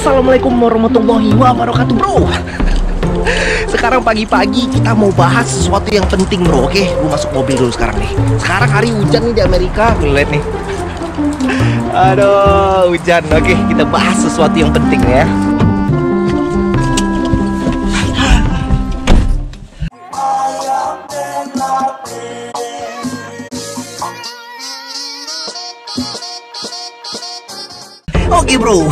Assalamualaikum warahmatullahi wabarakatuh, bro. Sekarang pagi-pagi kita mau bahas sesuatu yang penting, bro. Oke, gue masuk mobil dulu sekarang nih. Sekarang hari hujan nih di Amerika. Lihat nih. Aduh, hujan. Oke, kita bahas sesuatu yang penting ya. Oke, bro,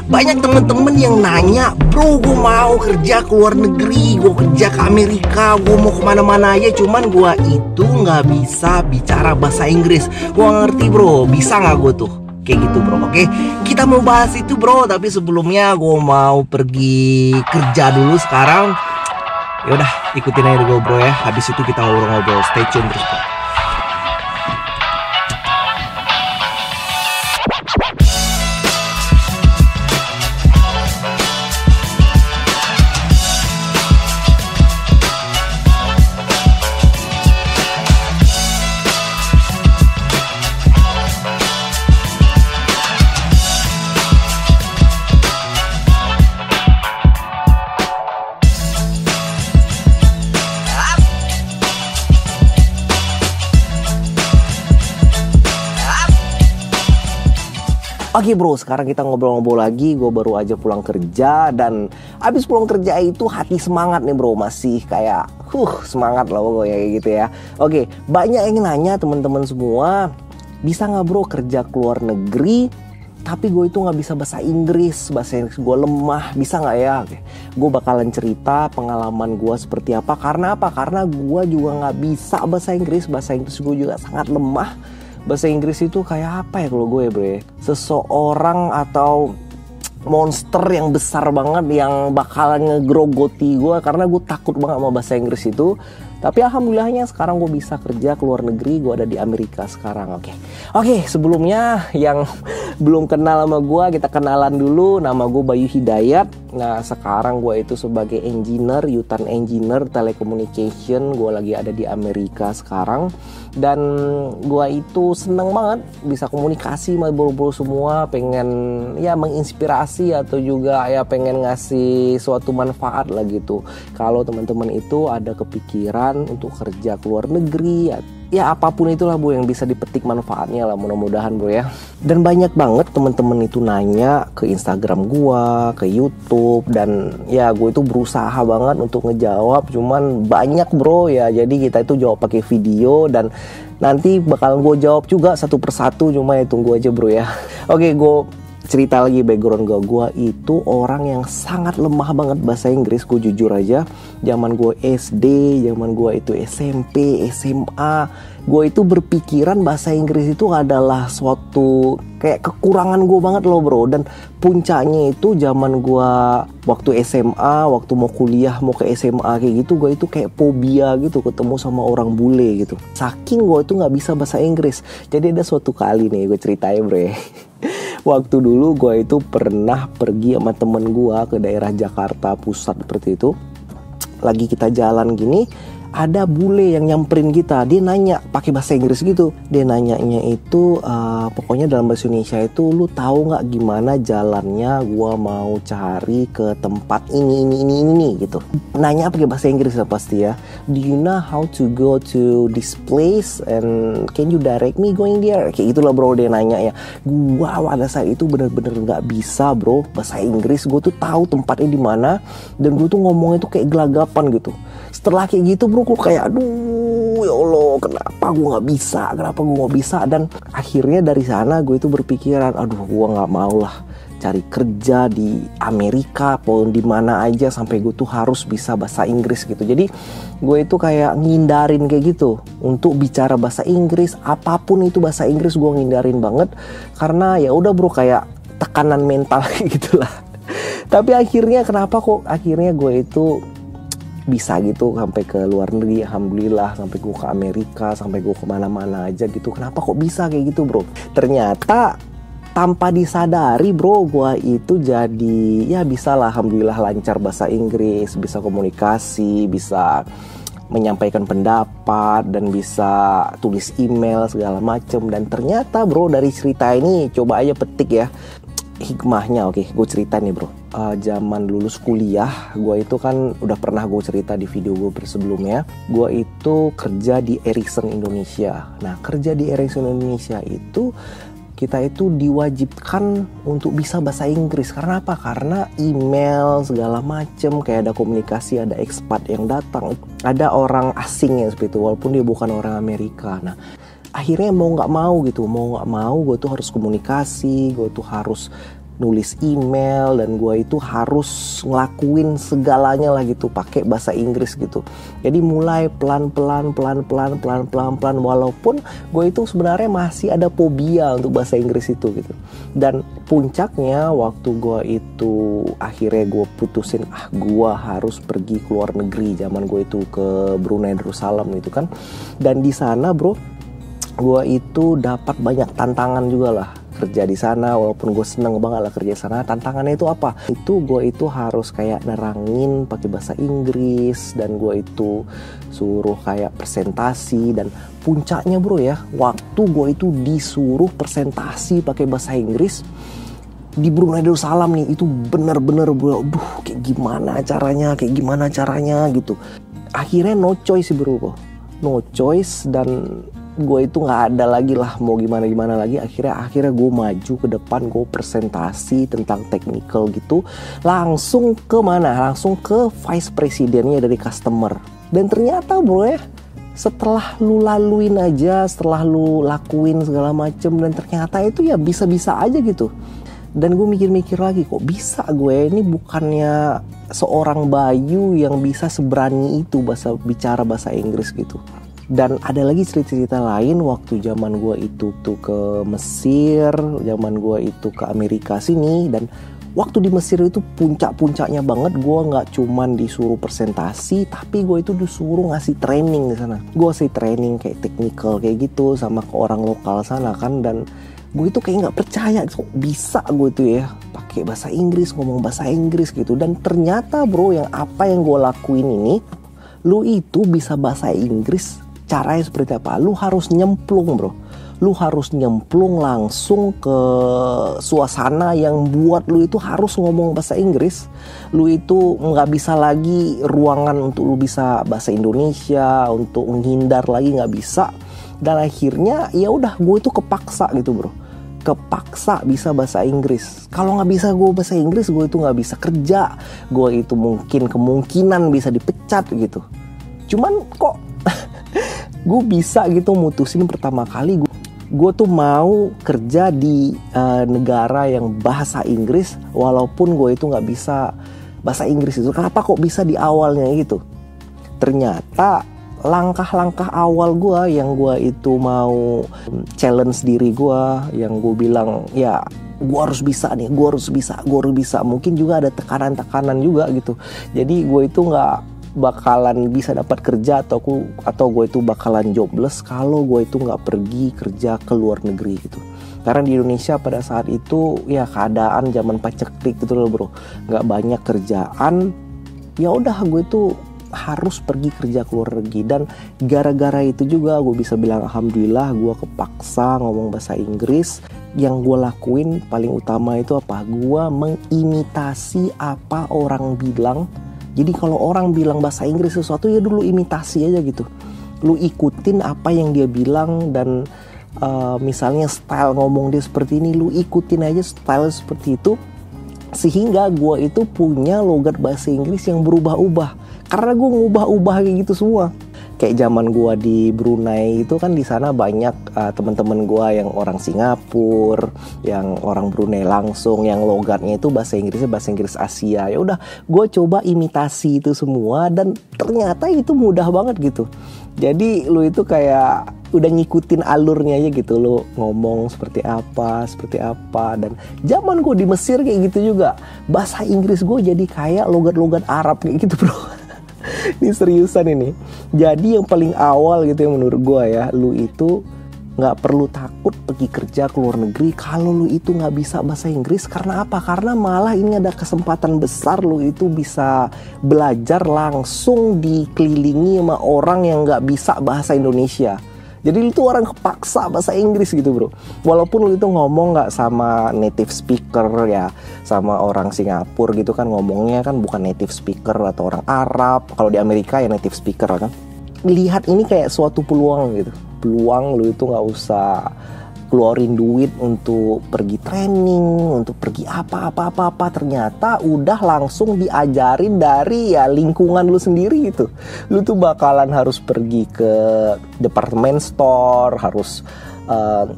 banyak temen-temen yang nanya, bro, gue mau kerja ke luar negeri, gue kerja ke Amerika, gue mau kemana-mana aja, cuman gue itu nggak bisa bicara bahasa Inggris. Gue ngerti, bro, bisa nggak gue tuh kayak gitu, bro. Oke, kita mau bahas itu, bro, tapi sebelumnya gue mau pergi kerja dulu sekarang. Yaudah, ikutin aja gue, bro ya. Habis itu kita ngobrol-ngobrol. Stay tune terus, bro. Oke, bro, sekarang kita ngobrol-ngobrol lagi. Gue baru aja pulang kerja, dan abis pulang kerja itu hati semangat nih, bro. Masih kayak semangat lah pokoknya kayak gitu ya. Oke, banyak yang nanya teman-teman semua, bisa nggak, bro, kerja ke luar negeri tapi gue itu nggak bisa bahasa Inggris gue lemah, bisa nggak ya? Oke, gue bakalan cerita pengalaman gue seperti apa. Karena apa? Karena gue juga nggak bisa bahasa Inggris gue juga sangat lemah. Bahasa Inggris itu kayak apa ya kalau gue, bro? Seseorang atau monster yang besar banget yang bakalan ngegrogoti gue, karena gue takut banget sama bahasa Inggris itu. Tapi alhamdulillahnya sekarang gue bisa kerja ke luar negeri. Gue ada di Amerika sekarang. Oke, sebelumnya yang belum kenal sama gue, kita kenalan dulu. Nama gue Bayu Hidayat. Nah, sekarang gue itu sebagai engineer, Yutan Engineer Telecommunication. Gue lagi ada di Amerika sekarang. Dan gue itu seneng banget bisa komunikasi sama bro-bro semua. Pengen ya menginspirasi atau juga ya pengen ngasih suatu manfaat lah gitu. Kalau teman-teman itu ada kepikiran untuk kerja ke luar negeri, ya apapun itulah, bro, yang bisa dipetik manfaatnya lah, mudah-mudahan, bro ya. Dan banyak banget teman-teman itu nanya ke Instagram gua, ke YouTube, dan ya gue itu berusaha banget untuk ngejawab, cuman banyak, bro ya. Jadi kita itu jawab pakai video, dan nanti bakalan gue jawab juga satu persatu, cuma ya tunggu aja, bro ya. Oke, gue cerita lagi background gue itu orang yang sangat lemah banget bahasa Inggris. Gue jujur aja, zaman gue SD, zaman gue itu SMP, SMA, gue itu berpikiran bahasa Inggris itu adalah suatu kayak kekurangan gue banget loh, bro. Dan puncaknya itu zaman gue waktu SMA, waktu mau kuliah, mau ke SMA kayak gitu, gue itu kayak fobia gitu ketemu sama orang bule gitu. Saking gue itu nggak bisa bahasa Inggris. Jadi ada suatu kali nih gue ceritain, bro ya. Waktu dulu gue itu pernah pergi sama temen gue ke daerah Jakarta Pusat seperti itu. Lagi kita jalan gini, ada bule yang nyamperin kita. Dia nanya pakai bahasa Inggris gitu. Dia nanyanya itu pokoknya dalam bahasa Indonesia itu, lu tahu nggak gimana jalannya gua mau cari ke tempat ini gitu. Nanya pakai bahasa Inggris lah pasti ya. Do you know how to go to this place and can you direct me going there? Kayak gitulah, bro, dia nanya ya. Gua pada saat itu bener-bener nggak bisa, bro, bahasa Inggris. Gue tuh tahu tempatnya di mana, dan gue tuh ngomongnya tuh kayak gelagapan gitu. Setelah kayak gitu, bro, gue kayak aduh ya Allah, kenapa gue nggak bisa. Dan akhirnya dari sana gue itu berpikiran, aduh, gue nggak mau lah cari kerja di Amerika pun di mana aja sampai gue tuh harus bisa bahasa Inggris gitu. Jadi gue itu kayak ngindarin kayak gitu untuk bicara bahasa Inggris, apapun itu bahasa Inggris gue ngindarin banget, karena ya udah, bro, kayak tekanan mental gitulah. Tapi akhirnya akhirnya gue itu bisa gitu sampai ke luar negeri, alhamdulillah, sampai gue ke Amerika, sampai gue kemana-mana aja gitu. Kenapa kok bisa kayak gitu, bro? Ternyata tanpa disadari, bro, gue itu jadi ya bisa lah, alhamdulillah lancar bahasa Inggris, bisa komunikasi, bisa menyampaikan pendapat, dan bisa tulis email segala macem. Dan ternyata, bro, dari cerita ini coba aja petik ya. hikmahnya. Oke, gue cerita nih bro. Zaman lulus kuliah, gue itu kan udah pernah gue cerita di video gue sebelumnya. Gue itu kerja di Ericsson Indonesia. Nah, kerja di Ericsson Indonesia itu kita itu diwajibkan untuk bisa bahasa Inggris. Karena apa? Karena email segala macem, kayak ada komunikasi, ada expat yang datang, ada orang asing yang seperti itu, walaupun dia bukan orang Amerika. Nah, akhirnya mau nggak mau gue tuh harus komunikasi, gue tuh harus nulis email, dan gue itu harus ngelakuin segalanya lah gitu pakai bahasa Inggris gitu. Jadi mulai pelan-pelan walaupun gue itu sebenarnya masih ada fobia untuk bahasa Inggris itu gitu. Dan puncaknya waktu gue itu akhirnya gue putusin gue harus pergi ke luar negeri. Zaman gue itu ke Brunei Darussalam gitu kan. Dan di sana bro, gue itu dapat banyak tantangan juga lah kerja di sana, walaupun gue seneng banget lah kerja di sana. Tantangannya itu apa? Itu gue itu harus kayak nerangin pakai bahasa Inggris, dan gue itu suruh kayak presentasi. Dan puncaknya bro ya, waktu gue itu disuruh presentasi pakai bahasa Inggris di Brunei Darussalam nih, itu bener-bener bro, kayak gimana caranya gitu. Akhirnya no choice bro, no choice, dan gue itu nggak ada lagi lah mau gimana lagi. Akhirnya gue maju ke depan, gue presentasi tentang technical gitu, langsung ke mana? Langsung ke vice presidennya dari customer. Dan ternyata bro ya, setelah lu laluin aja, setelah lu lakuin segala macem, dan ternyata itu ya bisa-bisa aja gitu. Dan gue mikir-mikir lagi, kok bisa gue ini bukannya seorang Bayu yang bisa seberani itu bicara bahasa Inggris gitu. Dan ada lagi cerita-cerita lain waktu zaman gue itu tuh ke Mesir, zaman gue itu ke Amerika sini. Dan waktu di Mesir itu puncak-puncaknya banget, gue nggak cuman disuruh presentasi, tapi gue itu disuruh ngasih training di sana. Gue ngasih training kayak technical kayak gitu sama ke orang lokal sana kan. Dan gue itu kayak nggak percaya kok bisa gue tuh ya pakai bahasa Inggris, ngomong bahasa Inggris gitu. Dan ternyata bro, yang apa yang gue lakuin ini, lu itu bisa bahasa Inggris. Caranya seperti apa? Lu harus nyemplung bro. Lu harus nyemplung langsung ke suasana yang buat lu itu harus ngomong bahasa Inggris. Lu itu nggak bisa lagi ruangan untuk lu bisa bahasa Indonesia, untuk menghindar lagi nggak bisa. Dan akhirnya ya udah, gue itu kepaksa gitu bro. Kepaksa bisa bahasa Inggris. Kalau nggak bisa gue bahasa Inggris, gue itu nggak bisa kerja. Gue itu kemungkinan bisa dipecat gitu. Cuman kok gue bisa gitu mutusin pertama kali gue tuh mau kerja di negara yang bahasa Inggris, walaupun gue itu nggak bisa bahasa Inggris itu. Kenapa kok bisa di awalnya gitu? Ternyata langkah-langkah awal gue yang gue itu mau challenge diri gue, yang gue bilang ya gue harus bisa nih, gue harus bisa. Mungkin juga ada tekanan-tekanan juga gitu. Jadi gue itu nggak bakalan bisa dapat kerja atau gue itu bakalan jobless kalau gue itu nggak pergi kerja ke luar negeri gitu. Karena di Indonesia pada saat itu ya keadaan zaman paceklik gitu loh bro, nggak banyak kerjaan. Ya udah, gue itu harus pergi kerja ke luar negeri. Dan gara-gara itu juga gue bisa bilang alhamdulillah gue kepaksa ngomong bahasa Inggris. Yang gue lakuin paling utama itu apa? Gue mengimitasi apa orang bilang. Jadi kalau orang bilang bahasa Inggris sesuatu, ya dulu imitasi aja gitu. Lu ikutin apa yang dia bilang. Dan misalnya style ngomong dia seperti ini, lu ikutin aja style seperti itu. Sehingga gue itu punya logat bahasa Inggris yang berubah-ubah. Karena gue ngubah-ubah kayak gitu semua. Kayak zaman gue di Brunei itu kan di sana banyak teman-teman gue yang orang Singapura, yang orang Brunei langsung, yang logatnya itu bahasa Inggrisnya bahasa Inggris Asia. Ya udah, gue coba imitasi itu semua, dan ternyata itu mudah banget gitu. Jadi lu itu kayak udah ngikutin alurnya aja gitu, lu ngomong seperti apa. Dan zaman gue di Mesir kayak gitu juga, bahasa Inggris gue jadi kayak logat-logat Arab kayak gitu bro. Ini seriusan ini. Jadi yang paling awal gitu ya menurut gue ya, lu itu nggak perlu takut pergi kerja ke luar negeri kalau lu itu nggak bisa bahasa Inggris. Karena apa? Karena malah ini ada kesempatan besar lu itu bisa belajar langsung dikelilingi sama orang yang nggak bisa bahasa Indonesia. Jadi lu tuh orang kepaksa bahasa Inggris gitu bro. Walaupun lu itu ngomong nggak sama native speaker ya, sama orang Singapura gitu kan ngomongnya kan bukan native speaker atau orang Arab. Kalau di Amerika ya native speaker kan. Lihat ini kayak suatu peluang gitu. Peluang lu itu nggak usah keluarin duit untuk pergi training, untuk pergi apa-apa. Ternyata udah langsung diajarin dari ya lingkungan lu sendiri gitu. Lu tuh bakalan harus pergi ke department store, harus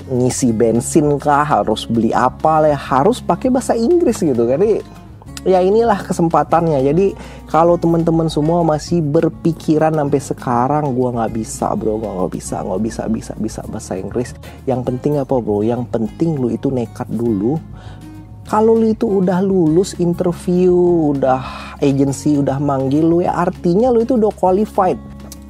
ngisi bensin kah, harus beli apa lah, harus pakai bahasa Inggris gitu. Jadi ya inilah kesempatannya. Jadi kalau teman-teman semua masih berpikiran sampai sekarang gua nggak bisa bro, nggak bisa bahasa Inggris. Yang penting apa bro? Yang penting lu itu nekat dulu. Kalau lu itu udah lulus interview, udah agency udah manggil lu ya artinya lu itu udah qualified.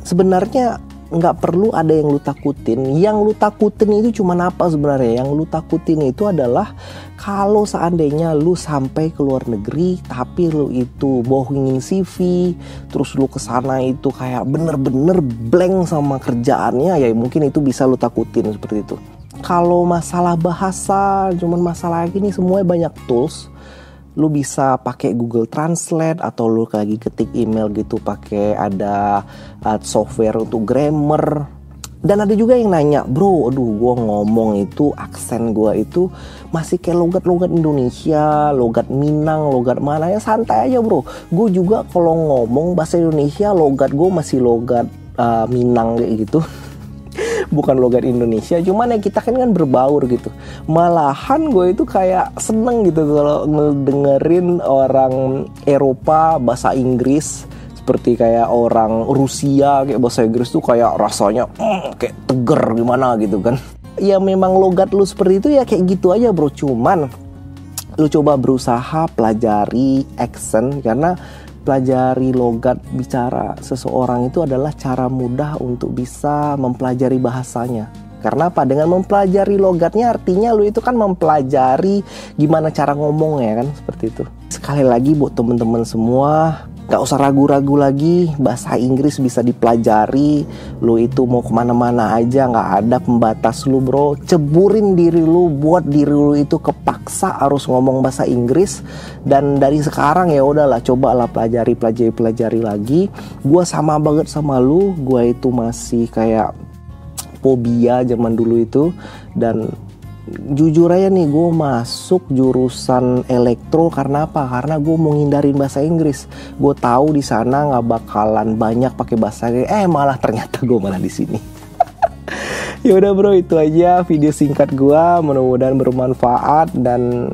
Sebenarnya nggak perlu ada yang lu takutin. Yang lu takutin itu cuma apa sebenarnya? Yang lu takutin itu adalah kalau seandainya lu sampai ke luar negeri tapi lu itu bohongin CV, terus lu kesana itu kayak bener-bener blank sama kerjaannya, ya mungkin itu bisa lu takutin seperti itu. Kalau masalah bahasa, cuman masalah gini semuanya banyak tools. Lu bisa pakai Google Translate atau lu lagi ketik email gitu pakai ada software untuk grammar. Dan ada juga yang nanya, bro, aduh gue ngomong itu aksen gue itu masih kayak logat-logat Indonesia, logat Minang, logat mana, ya santai aja bro. Gue juga kalau ngomong bahasa Indonesia logat gue masih logat Minang kayak gitu. Bukan logat Indonesia, cuman ya kita kan berbaur gitu. Malahan gue itu kayak seneng gitu kalau ngedengerin orang Eropa bahasa Inggris, seperti kayak orang Rusia kayak bahasa Inggris tuh kayak rasanya kayak teger gimana gitu kan. Ya memang logat lu seperti itu ya kayak gitu aja bro. Cuman lu coba berusaha pelajari accent, karena pelajari logat bicara seseorang itu adalah cara mudah untuk bisa mempelajari bahasanya. Karena apa? Dengan mempelajari logatnya artinya lu itu kan mempelajari gimana cara ngomongnya kan, seperti itu. Sekali lagi buat temen-temen semua, gak usah ragu-ragu lagi, bahasa Inggris bisa dipelajari. Lu itu mau kemana-mana aja, gak ada pembatas lu bro. Ceburin diri lu, buat diri lu itu kepaksa harus ngomong bahasa Inggris. Dan dari sekarang ya udahlah, cobalah pelajari lagi. Gua sama banget sama lu, gua itu masih kayak fobia zaman dulu itu. Dan jujur aja nih, gue masuk jurusan elektro karena apa? Karena gue mau ngindarin bahasa Inggris. Gue tahu di sana nggak bakalan banyak pakai bahasa Inggris. Malah ternyata gue malah di sini. Ya udah bro, itu aja video singkat gue. Mudah-mudahan bermanfaat dan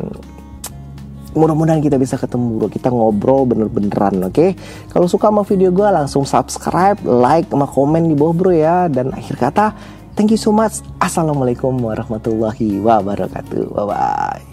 mudah-mudahan kita bisa ketemu bro. Kita ngobrol bener-beneran, oke? Kalau suka sama video gue langsung subscribe, like, sama komen di bawah bro ya. Dan akhir kata, thank you so much. Assalamualaikum warahmatullahi wabarakatuh. Bye-bye.